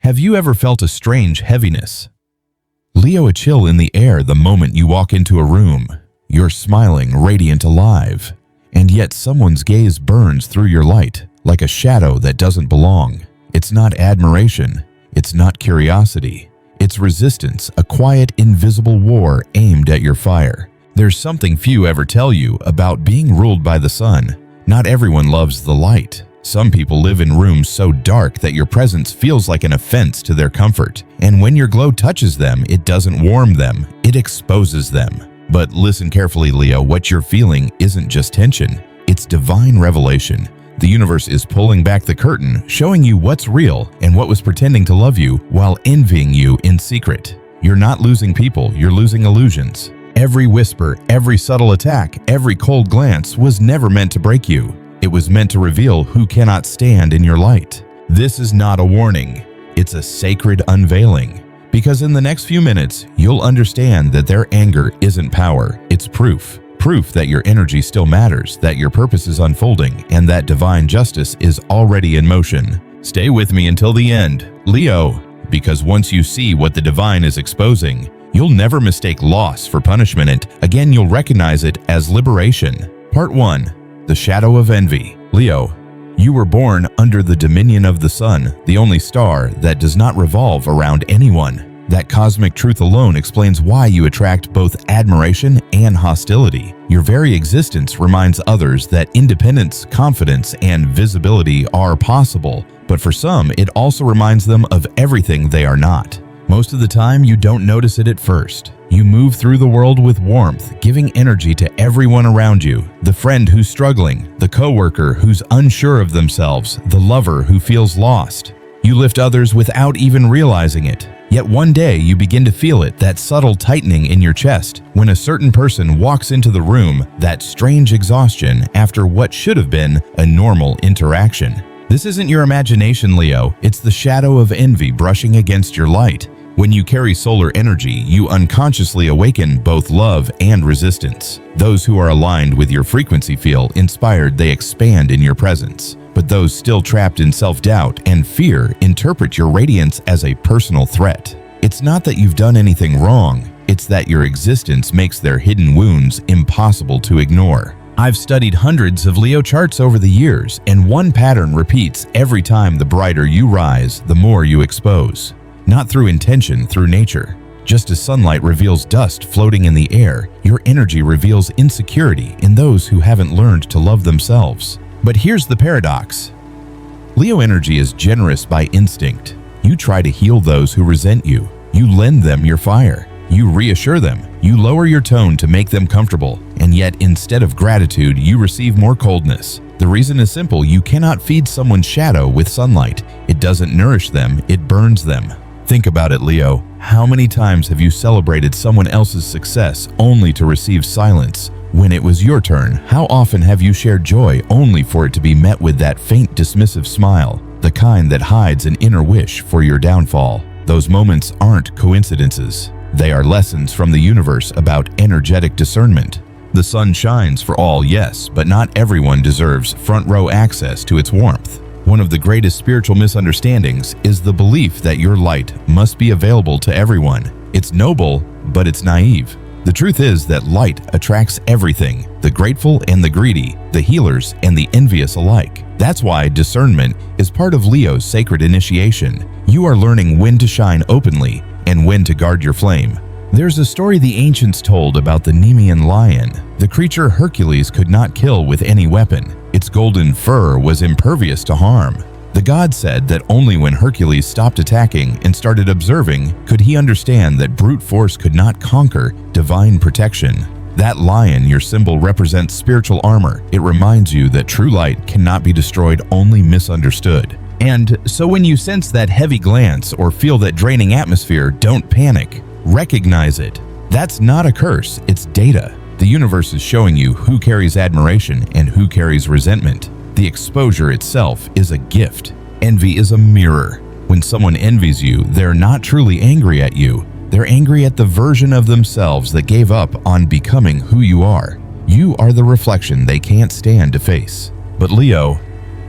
Have you ever felt a strange heaviness? Leo, a chill in the air the moment you walk into a room. You're smiling, radiant, alive, and yet someone's gaze burns through your light like a shadow that doesn't belong. It's not admiration. It's not curiosity. It's resistance, a quiet, invisible war aimed at your fire. There's something few ever tell you about being ruled by the sun. Not everyone loves the light. Some people live in rooms so dark that your presence feels like an offense to their comfort. And when your glow touches them, it doesn't warm them, it exposes them. But listen carefully, Leo, what you're feeling isn't just tension, it's divine revelation. The universe is pulling back the curtain, showing you what's real and what was pretending to love you while envying you in secret. You're not losing people, you're losing illusions. Every whisper, every subtle attack, every cold glance was never meant to break you. It was meant to reveal who cannot stand in your light. This is not a warning, it's a sacred unveiling. Because in the next few minutes, you'll understand that their anger isn't power, it's proof. Proof that your energy still matters, that your purpose is unfolding, and that divine justice is already in motion. Stay with me until the end, Leo, because once you see what the divine is exposing, you'll never mistake loss for punishment, and again you'll recognize it as liberation. Part 1. The Shadow of Envy. Leo, you were born under the dominion of the sun, the only star that does not revolve around anyone. That cosmic truth alone explains why you attract both admiration and hostility. Your very existence reminds others that independence, confidence, and visibility are possible, but for some, it also reminds them of everything they are not. Most of the time, you don't notice it at first. You move through the world with warmth, giving energy to everyone around you. The friend who's struggling, the coworker who's unsure of themselves, the lover who feels lost. You lift others without even realizing it. Yet one day you begin to feel it, that subtle tightening in your chest. When a certain person walks into the room, that strange exhaustion after what should have been a normal interaction. This isn't your imagination, Leo. It's the shadow of envy brushing against your light. When you carry solar energy, you unconsciously awaken both love and resistance. Those who are aligned with your frequency feel inspired, they expand in your presence. But those still trapped in self-doubt and fear interpret your radiance as a personal threat. It's not that you've done anything wrong, it's that your existence makes their hidden wounds impossible to ignore. I've studied hundreds of Leo charts over the years, and one pattern repeats every time: the brighter you rise, the more you expose. Not through intention, through nature. Just as sunlight reveals dust floating in the air, your energy reveals insecurity in those who haven't learned to love themselves. But here's the paradox. Leo energy is generous by instinct. You try to heal those who resent you. You lend them your fire. You reassure them. You lower your tone to make them comfortable. And yet, instead of gratitude, you receive more coldness. The reason is simple. You cannot feed someone's shadow with sunlight. It doesn't nourish them, it burns them. Think about it, Leo. How many times have you celebrated someone else's success only to receive silence? When it was your turn, how often have you shared joy only for it to be met with that faint, dismissive smile, the kind that hides an inner wish for your downfall? Those moments aren't coincidences. They are lessons from the universe about energetic discernment. The sun shines for all, yes, but not everyone deserves front-row access to its warmth. One of the greatest spiritual misunderstandings is the belief that your light must be available to everyone. It's noble, but it's naive. The truth is that light attracts everything, the grateful and the greedy, the healers and the envious alike. That's why discernment is part of Leo's sacred initiation. You are learning when to shine openly and when to guard your flame. There's a story the ancients told about the Nemean lion, the creature Hercules could not kill with any weapon. Its golden fur was impervious to harm. The god said that only when Hercules stopped attacking and started observing could he understand that brute force could not conquer divine protection. That lion, your symbol, represents spiritual armor. It reminds you that true light cannot be destroyed, only misunderstood. And so when you sense that heavy glance or feel that draining atmosphere, don't panic. Recognize it. That's not a curse, it's data. The universe is showing you who carries admiration and who carries resentment. The exposure itself is a gift. Envy is a mirror. When someone envies you, they're not truly angry at you. They're angry at the version of themselves that gave up on becoming who you are. You are the reflection they can't stand to face. But Leo,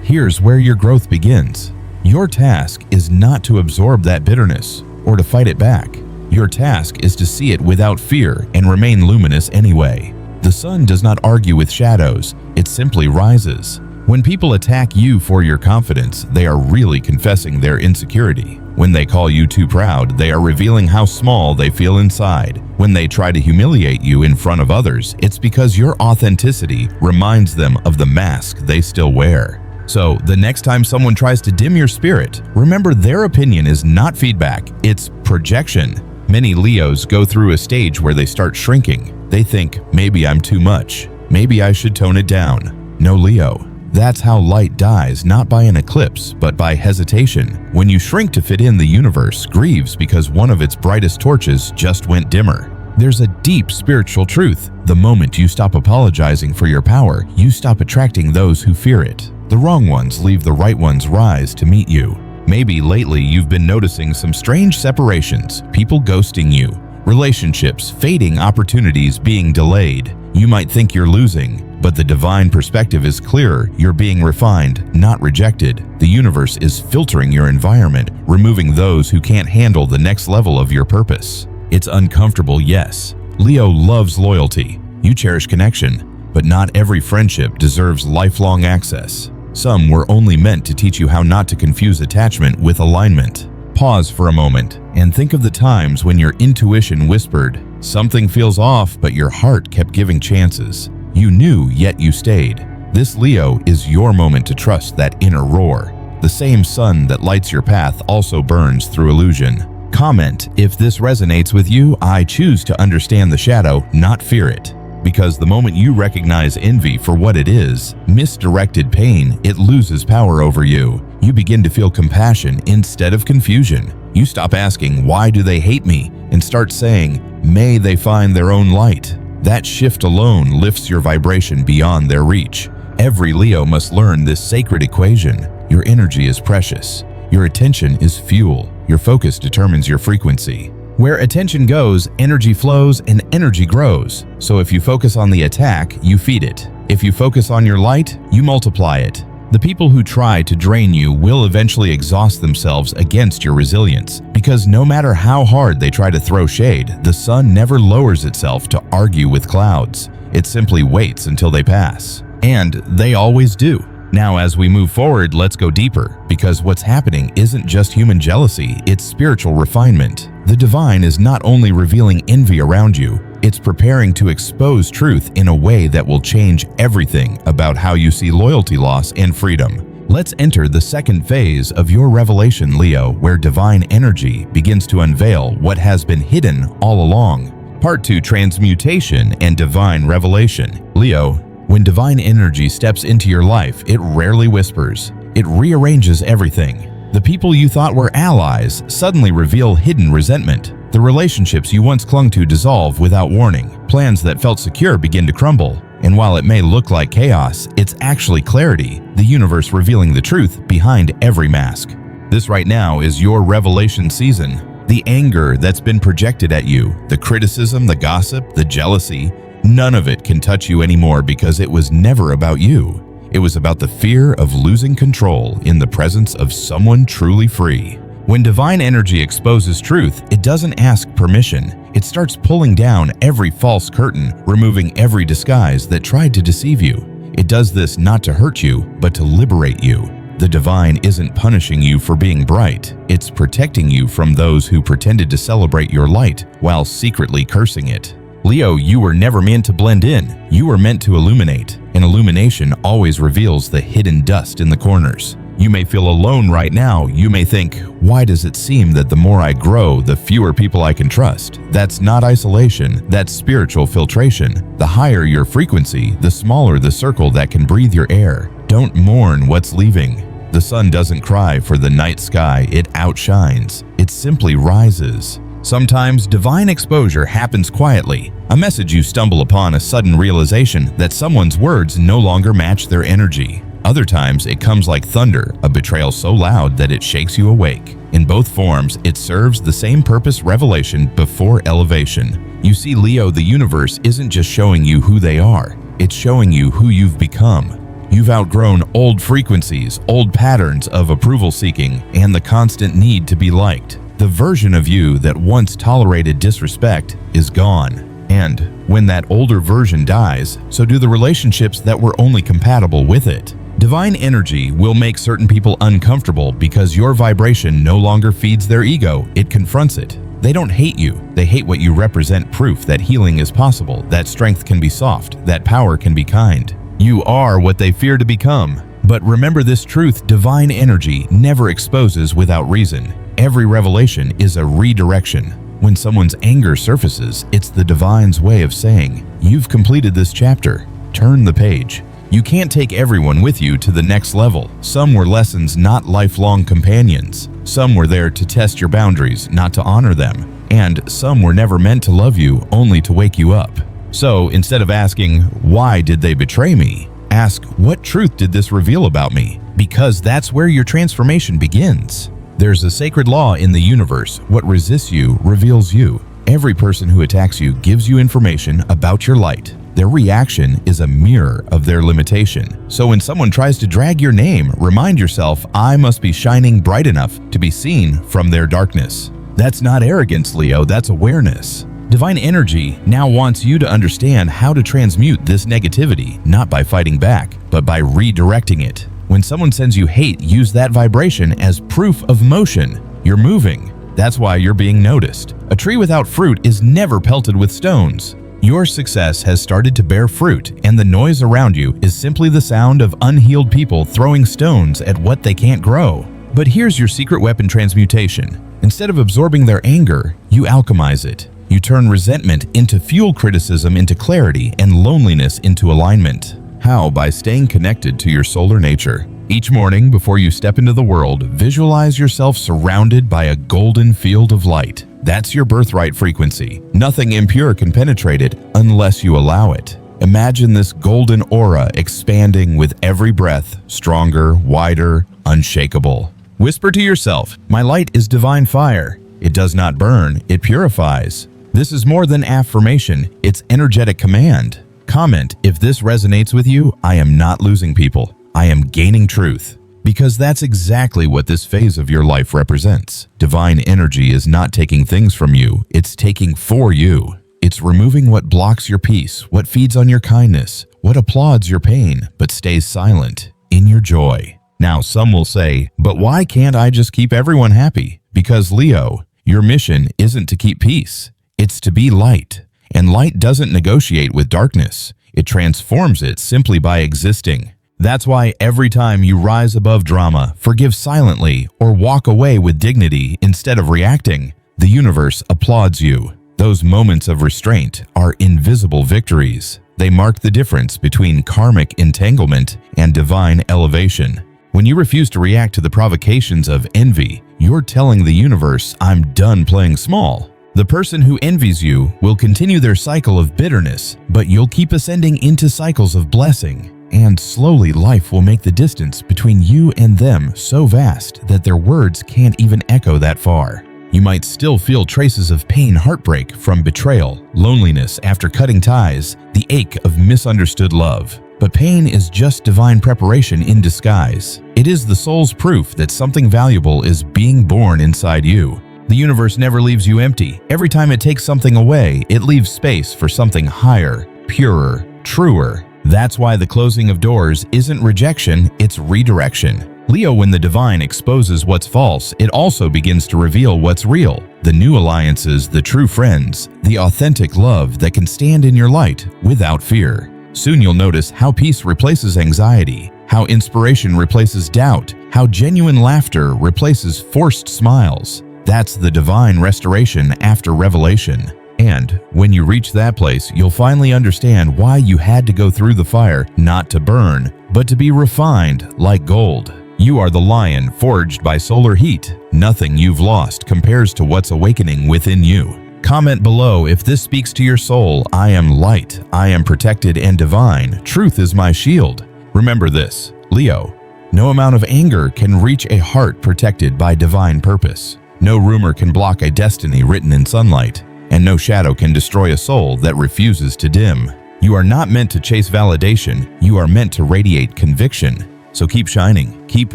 here's where your growth begins. Your task is not to absorb that bitterness or to fight it back. Your task is to see it without fear and remain luminous anyway. The sun does not argue with shadows, it simply rises. When people attack you for your confidence, they are really confessing their insecurity. When they call you too proud, they are revealing how small they feel inside. When they try to humiliate you in front of others, it's because your authenticity reminds them of the mask they still wear. So, the next time someone tries to dim your spirit, remember their opinion is not feedback, it's projection. Many Leos go through a stage where they start shrinking. They think, maybe I'm too much. Maybe I should tone it down. No, Leo. That's how light dies, not by an eclipse, but by hesitation. When you shrink to fit in, the universe grieves because one of its brightest torches just went dimmer. There's a deep spiritual truth. The moment you stop apologizing for your power, you stop attracting those who fear it. The wrong ones leave the right ones rise to meet you. Maybe lately you've been noticing some strange separations, people ghosting you, relationships fading, opportunities being delayed. You might think you're losing, but the divine perspective is clearer. You're being refined, not rejected. The universe is filtering your environment, removing those who can't handle the next level of your purpose. It's uncomfortable, yes. Leo loves loyalty. You cherish connection, but not every friendship deserves lifelong access. Some were only meant to teach you how not to confuse attachment with alignment. Pause for a moment and think of the times when your intuition whispered, something feels off, but your heart kept giving chances. You knew, yet you stayed. This Leo is your moment to trust that inner roar. The same sun that lights your path also burns through illusion. Comment if this resonates with you. I choose to understand the shadow, not fear it. Because the moment you recognize envy for what it is, misdirected pain, it loses power over you. You begin to feel compassion instead of confusion. You stop asking, why do they hate me? And start saying, may they find their own light. That shift alone lifts your vibration beyond their reach. Every Leo must learn this sacred equation. Your energy is precious. Your attention is fuel. Your focus determines your frequency. Where attention goes, energy flows and energy grows. So if you focus on the attack, you feed it. If you focus on your light, you multiply it. The people who try to drain you will eventually exhaust themselves against your resilience, because no matter how hard they try to throw shade, the sun never lowers itself to argue with clouds. It simply waits until they pass. And they always do. Now, as we move forward, let's go deeper, because what's happening isn't just human jealousy, it's spiritual refinement. The divine is not only revealing envy around you, it's preparing to expose truth in a way that will change everything about how you see loyalty loss and freedom. Let's enter the second phase of your revelation, Leo, where divine energy begins to unveil what has been hidden all along. Part 2: Transmutation and Divine Revelation. Leo, when divine energy steps into your life, it rarely whispers. It rearranges everything. The people you thought were allies suddenly reveal hidden resentment. The relationships you once clung to dissolve without warning. Plans that felt secure begin to crumble. And while it may look like chaos, it's actually clarity, the universe revealing the truth behind every mask. This right now is your revelation season. The anger that's been projected at you, the criticism, the gossip, the jealousy, none of it can touch you anymore because it was never about you. It was about the fear of losing control in the presence of someone truly free. When divine energy exposes truth, it doesn't ask permission. It starts pulling down every false curtain, removing every disguise that tried to deceive you. It does this not to hurt you, but to liberate you. The divine isn't punishing you for being bright. It's protecting you from those who pretended to celebrate your light while secretly cursing it. Leo, you were never meant to blend in. You were meant to illuminate. And illumination always reveals the hidden dust in the corners. You may feel alone right now. You may think, why does it seem that the more I grow, the fewer people I can trust? That's not isolation, that's spiritual filtration. The higher your frequency, the smaller the circle that can breathe your air. Don't mourn what's leaving. The sun doesn't cry for the night sky, it outshines. It simply rises. Sometimes divine exposure happens quietly. A message you stumble upon, a sudden realization that someone's words no longer match their energy. Other times, it comes like thunder, a betrayal so loud that it shakes you awake. In both forms, it serves the same purpose: revelation before elevation. You see, Leo, the universe isn't just showing you who they are, it's showing you who you've become. You've outgrown old frequencies, old patterns of approval seeking, and the constant need to be liked. The version of you that once tolerated disrespect is gone. And when that older version dies, so do the relationships that were only compatible with it. Divine energy will make certain people uncomfortable because your vibration no longer feeds their ego, it confronts it. They don't hate you, they hate what you represent, proof that healing is possible, that strength can be soft, that power can be kind. You are what they fear to become. But remember this truth, divine energy never exposes without reason. Every revelation is a redirection. When someone's anger surfaces, it's the divine's way of saying, you've completed this chapter, turn the page. You can't take everyone with you to the next level. Some were lessons, not lifelong companions. Some were there to test your boundaries, not to honor them. And some were never meant to love you, only to wake you up. So instead of asking, why did they betray me? Ask, what truth did this reveal about me? Because that's where your transformation begins. There's a sacred law in the universe. What resists you reveals you. Every person who attacks you gives you information about your light. Their reaction is a mirror of their limitation. So when someone tries to drag your name, remind yourself, I must be shining bright enough to be seen from their darkness. That's not arrogance, Leo, that's awareness. Divine energy now wants you to understand how to transmute this negativity, not by fighting back, but by redirecting it. When someone sends you hate, use that vibration as proof of motion. You're moving. That's why you're being noticed. A tree without fruit is never pelted with stones. Your success has started to bear fruit, and the noise around you is simply the sound of unhealed people throwing stones at what they can't grow. But here's your secret weapon, transmutation. Instead of absorbing their anger, you alchemize it. You turn resentment into fuel, criticism into clarity, and loneliness into alignment. How? By staying connected to your solar nature. Each morning before you step into the world, visualize yourself surrounded by a golden field of light. That's your birthright frequency. Nothing impure can penetrate it unless you allow it. Imagine this golden aura expanding with every breath, stronger, wider, unshakable. Whisper to yourself, my light is divine fire. It does not burn, it purifies. This is more than affirmation, it's energetic command. Comment, if this resonates with you, I am not losing people. I am gaining truth. Because that's exactly what this phase of your life represents. Divine energy is not taking things from you, it's taking for you. It's removing what blocks your peace, what feeds on your kindness, what applauds your pain, but stays silent in your joy. Now, some will say, but why can't I just keep everyone happy? Because Leo, your mission isn't to keep peace, it's to be light. And light doesn't negotiate with darkness, it transforms it simply by existing. That's why every time you rise above drama, forgive silently, or walk away with dignity instead of reacting, the universe applauds you. Those moments of restraint are invisible victories. They mark the difference between karmic entanglement and divine elevation. When you refuse to react to the provocations of envy, you're telling the universe, I'm done playing small. The person who envies you will continue their cycle of bitterness, but you'll keep ascending into cycles of blessing. And slowly life will make the distance between you and them so vast that their words can't even echo that far. You might still feel traces of pain, heartbreak from betrayal, loneliness after cutting ties, the ache of misunderstood love. But pain is just divine preparation in disguise. It is the soul's proof that something valuable is being born inside you. The universe never leaves you empty. Every time it takes something away, it leaves space for something higher, purer, truer. That's why the closing of doors isn't rejection, it's redirection. Leo, when the divine exposes what's false, it also begins to reveal what's real. The new alliances, the true friends, the authentic love that can stand in your light without fear. Soon you'll notice how peace replaces anxiety, how inspiration replaces doubt, how genuine laughter replaces forced smiles. That's the divine restoration after revelation. And when you reach that place, you'll finally understand why you had to go through the fire, not to burn, but to be refined like gold. You are the lion forged by solar heat. Nothing you've lost compares to what's awakening within you. Comment below if this speaks to your soul. I am light, I am protected and divine. Truth is my shield. Remember this, Leo, no amount of anger can reach a heart protected by divine purpose. No rumor can block a destiny written in sunlight. And no shadow can destroy a soul that refuses to dim. You are not meant to chase validation, you are meant to radiate conviction. So keep shining, keep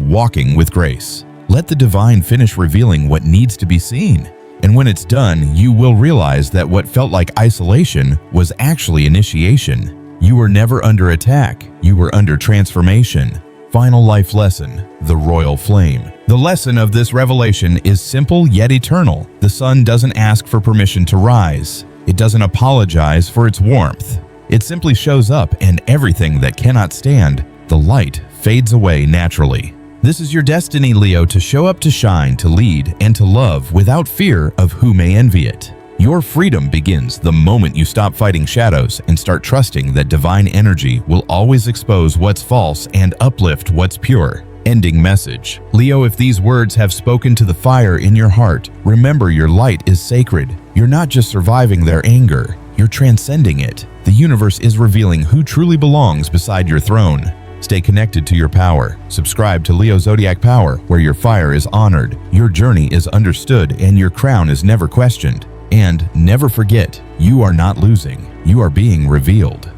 walking with grace. Let the divine finish revealing what needs to be seen. And when it's done, you will realize that what felt like isolation was actually initiation. You were never under attack, you were under transformation. Final life lesson, the royal flame. The lesson of this revelation is simple yet eternal. The sun doesn't ask for permission to rise. It doesn't apologize for its warmth. It simply shows up, and everything that cannot stand, the light fades away naturally. This is your destiny, Leo, to show up, to shine, to lead, and to love without fear of who may envy it. Your freedom begins the moment you stop fighting shadows and start trusting that divine energy will always expose what's false and uplift what's pure. Ending message. Leo, if these words have spoken to the fire in your heart, remember your light is sacred. You're not just surviving their anger, you're transcending it. The universe is revealing who truly belongs beside your throne. Stay connected to your power. Subscribe to Leo Zodiac Power, where your fire is honored, your journey is understood, and your crown is never questioned. And never forget, you are not losing, you are being revealed.